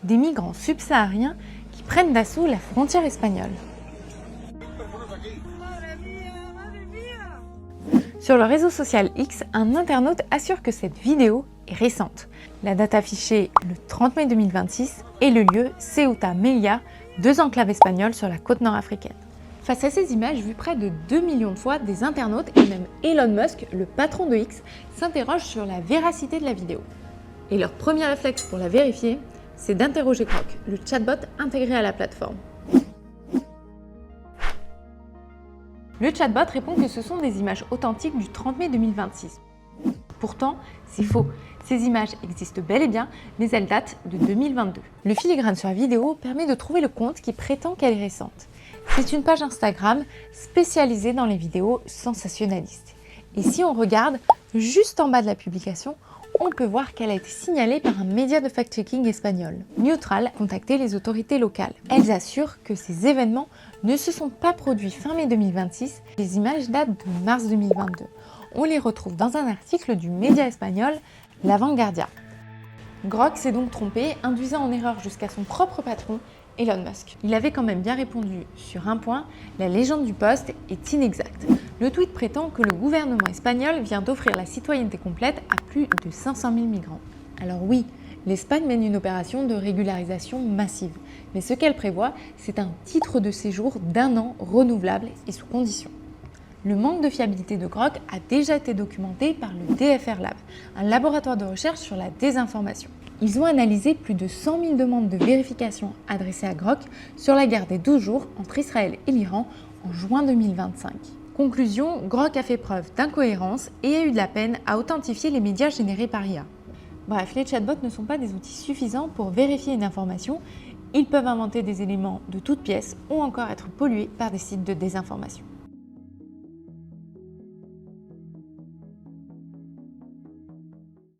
des migrants subsahariens qui prennent d'assaut la frontière espagnole. Sur le réseau social X, un internaute assure que cette vidéo est récente. La date affichée le 30 mai 2026 et le lieu Ceuta Melilla, 2 enclaves espagnoles sur la côte nord-africaine. Face à ces images vues près de 2 millions de fois, des internautes et même Elon Musk, le patron de X, s'interrogent sur la véracité de la vidéo. Et leur premier réflexe pour la vérifier, c'est d'interroger Grok, le chatbot intégré à la plateforme. Le chatbot répond que ce sont des images authentiques du 30 mai 2026. Pourtant, c'est faux. Ces images existent bel et bien, mais elles datent de 2022. Le filigrane sur la vidéo permet de trouver le compte qui prétend qu'elle est récente. C'est une page Instagram spécialisée dans les vidéos sensationnalistes. Et si on regarde juste en bas de la publication, on peut voir qu'elle a été signalée par un média de fact-checking espagnol. Neutral a contacté les autorités locales. Elles assurent que ces événements ne se sont pas produits fin mai 2026. Les images datent de mars 2022. On les retrouve dans un article du média espagnol La Vanguardia. Grok s'est donc trompé, induisant en erreur jusqu'à son propre patron, Elon Musk. Il avait quand même bien répondu sur un point, la légende du poste est inexacte. Le tweet prétend que le gouvernement espagnol vient d'offrir la citoyenneté complète à plus de 500 000 migrants. Alors oui, l'Espagne mène une opération de régularisation massive, mais ce qu'elle prévoit, c'est un titre de séjour d'1 an renouvelable et sous conditions. Le manque de fiabilité de Grok a déjà été documenté par le DFR Lab, un laboratoire de recherche sur la désinformation. Ils ont analysé plus de 100 000 demandes de vérification adressées à Grok sur la guerre des 12 jours entre Israël et l'Iran en juin 2025. Conclusion, Grok a fait preuve d'incohérence et a eu de la peine à authentifier les médias générés par IA. Bref, les chatbots ne sont pas des outils suffisants pour vérifier une information. Ils peuvent inventer des éléments de toutes pièces ou encore être pollués par des sites de désinformation.